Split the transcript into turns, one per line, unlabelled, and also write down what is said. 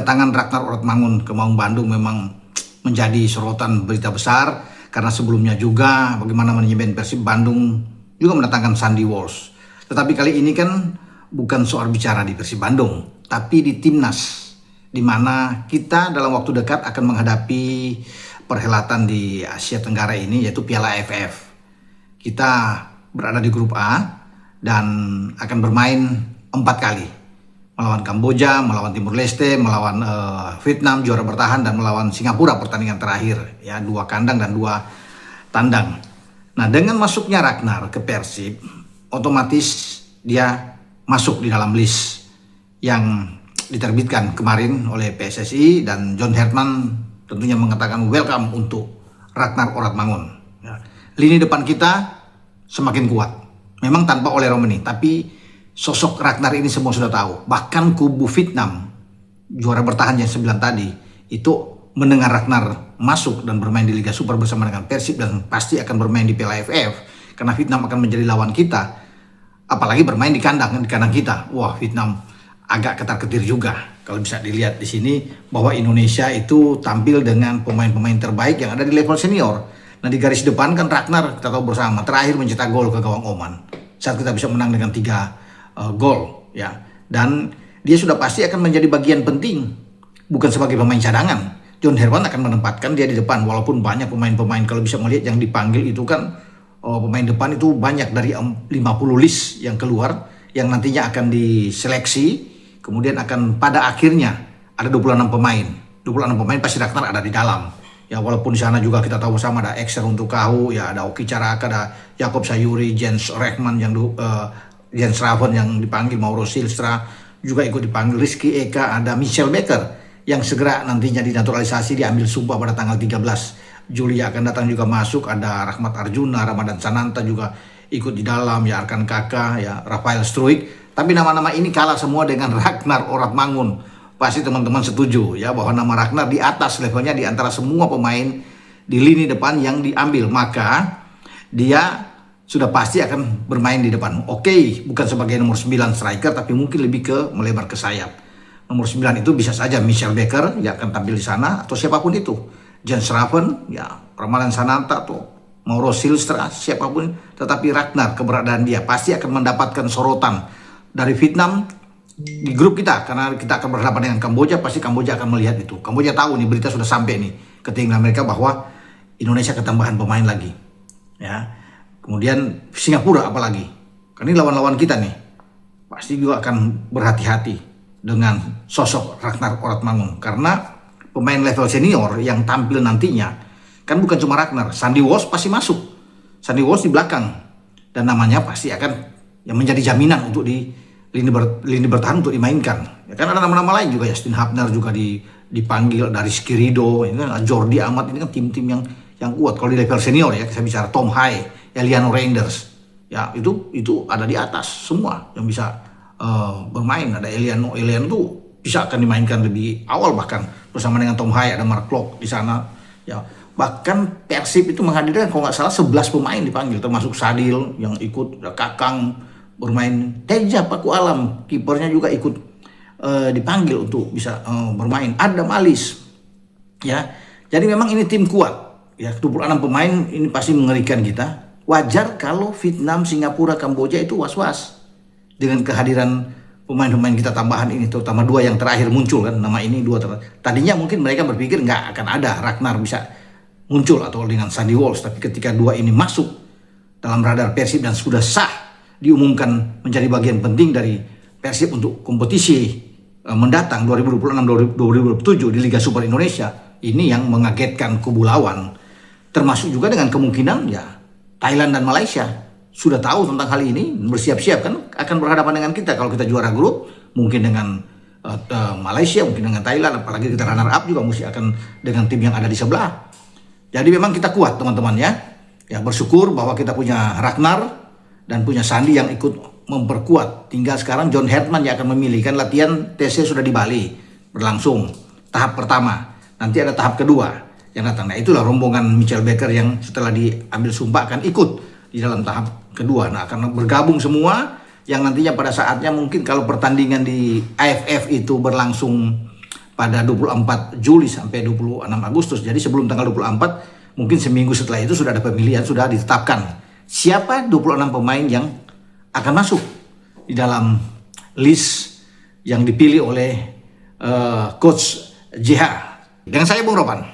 Kedatangan Ragnar Oratmangun ke Maung Bandung memang menjadi sorotan berita besar karena sebelumnya juga bagaimana manajemen Persib Bandung juga mendatangkan Sandy Walsh. Tetapi kali ini kan bukan soal bicara di Persib Bandung, tapi di Timnas, di mana kita dalam waktu dekat akan menghadapi perhelatan di Asia Tenggara ini, yaitu Piala AFF. Kita berada di grup A dan akan bermain 4 kali. Melawan Kamboja, melawan Timur Leste, melawan Vietnam juara bertahan, dan melawan Singapura pertandingan terakhir. Ya, 2 kandang dan 2 tandang. Nah, dengan masuknya Ragnar ke Persib, otomatis dia masuk di dalam list yang diterbitkan kemarin oleh PSSI, dan John Herman tentunya mengatakan welcome untuk Ragnar Oratmangun. Ya. Lini depan kita semakin kuat. Memang tanpa Ole Romeni, tapi sosok Ragnar ini semua sudah tahu. Bahkan kubu Vietnam, juara bertahan yang 9 tadi, itu mendengar Ragnar masuk dan bermain di Liga Super bersama dengan Persib dan pasti akan bermain di Piala AFF, karena Vietnam akan menjadi lawan kita. Apalagi bermain di kandang kita. Wah, Vietnam agak ketar-ketir juga. Kalau bisa dilihat di sini bahwa Indonesia itu tampil dengan pemain-pemain terbaik yang ada di level senior. Nah, di garis depan kan Ragnar kita tahu bersama terakhir mencetak gol ke gawang Oman saat kita bisa menang dengan 3 gol, ya. Dan dia sudah pasti akan menjadi bagian penting, bukan sebagai pemain cadangan. John Herman akan menempatkan dia di depan, walaupun banyak pemain-pemain kalau bisa melihat yang dipanggil itu kan pemain depan itu banyak dari 50 list yang keluar yang nantinya akan diseleksi, kemudian akan pada akhirnya ada 26 pemain. 26 pemain pasti Ragnar ada di dalam. Ya, walaupun di sana juga kita tahu bersama ada Exer untuk Kahu, ya ada Oki Caraka, ada Jakob Sayuri, Jens Rehman yang Jens Raven yang dipanggil, Mauro Silstra juga ikut dipanggil, Rizky Eka, ada Michel Becker yang segera nantinya dinaturalisasi, diambil sumpah pada tanggal 13 Juli akan datang juga masuk, ada Rahmat Arjuna, Ramadan Sananta juga ikut di dalam, ya Arkan Kakak, ya Rafael Struik. Tapi nama-nama ini kalah semua dengan Ragnar Oratmangun. Pasti teman-teman setuju ya bahwa nama Ragnar di atas levelnya di antara semua pemain di lini depan yang diambil, maka dia sudah pasti akan bermain di depan. Oke, bukan sebagai nomor 9 striker, tapi mungkin lebih ke melebar ke sayap. Nomor 9 itu bisa saja Michel Becker, ya akan tampil di sana, atau siapapun itu. Jens Raven, ya Ramadan Sananta, atau Mauro Silstra, siapapun. Tetapi Ragnar, keberadaan dia pasti akan mendapatkan sorotan dari Vietnam di grup kita, karena kita akan berhadapan dengan Kamboja. Pasti Kamboja akan melihat itu. Kamboja tahu nih, berita sudah sampai nih ke telinga mereka bahwa Indonesia ketambahan pemain lagi, ya. Kemudian Singapura apalagi, karena ini lawan-lawan kita nih, pasti juga akan berhati-hati dengan sosok Ragnar Oratmangun, karena pemain level senior yang tampil nantinya kan bukan cuma Ragnar. Sandy Walsh pasti masuk, Sandy Walsh di belakang, dan namanya pasti akan yang menjadi jaminan untuk di lini bertahan untuk dimainkan. Ya kan ada nama-nama lain juga, Justin Hubner juga dipanggil, dari Skirido, ini kan Jordi Amat, ini kan tim-tim yang kuat. Kalau di level senior ya, saya bicara Tom Hai, Eliano Reinders, ya itu ada di atas semua yang bisa bermain. Ada Eliano tuh bisa akan dimainkan lebih awal, bahkan bersama dengan Tom Hai, ada Mark Klok di sana. Ya, bahkan Persib itu menghadirkan kalau nggak salah 11 pemain dipanggil, termasuk Sadil yang ikut, ada Kakang bermain, Teja Paku Alam kipernya juga ikut dipanggil untuk bisa bermain, Adam Alis, ya. Jadi memang ini tim kuat, ya. 26 pemain ini pasti mengerikan kita. Wajar kalau Vietnam, Singapura, Kamboja itu was-was dengan kehadiran pemain-pemain kita tambahan ini, terutama 2 yang terakhir muncul kan, nama ini 2 tadinya mungkin mereka berpikir nggak akan ada Ragnar bisa muncul atau dengan Sandy Walsh, tapi ketika 2 ini masuk dalam radar Persib dan sudah sah diumumkan menjadi bagian penting dari Persib untuk kompetisi mendatang 2026-2027 di Liga Super Indonesia, ini yang mengagetkan kubu lawan, termasuk juga dengan kemungkinan ya Thailand dan Malaysia sudah tahu tentang hal ini, bersiap-siap kan akan berhadapan dengan kita. Kalau kita juara grup mungkin dengan Malaysia, mungkin dengan Thailand, apalagi kita runner up juga mesti akan dengan tim yang ada di sebelah. Jadi memang kita kuat teman-teman ya. Ya, bersyukur bahwa kita punya Ragnar dan punya Sandy yang ikut memperkuat. Tinggal sekarang John Herman yang akan memilih, kan latihan TC sudah di Bali berlangsung tahap pertama, nanti ada tahap kedua yang datang. Nah, itulah rombongan Michel Becker yang setelah diambil sumpah akan ikut di dalam tahap kedua. Nah, akan bergabung semua yang nantinya pada saatnya mungkin kalau pertandingan di AFF itu berlangsung pada 24 Juli sampai 26 Agustus. Jadi sebelum tanggal 24, mungkin seminggu setelah itu sudah ada pemilihan, sudah ditetapkan siapa 26 pemain yang akan masuk di dalam list yang dipilih oleh Coach JH. Dengan saya Bung Ropan.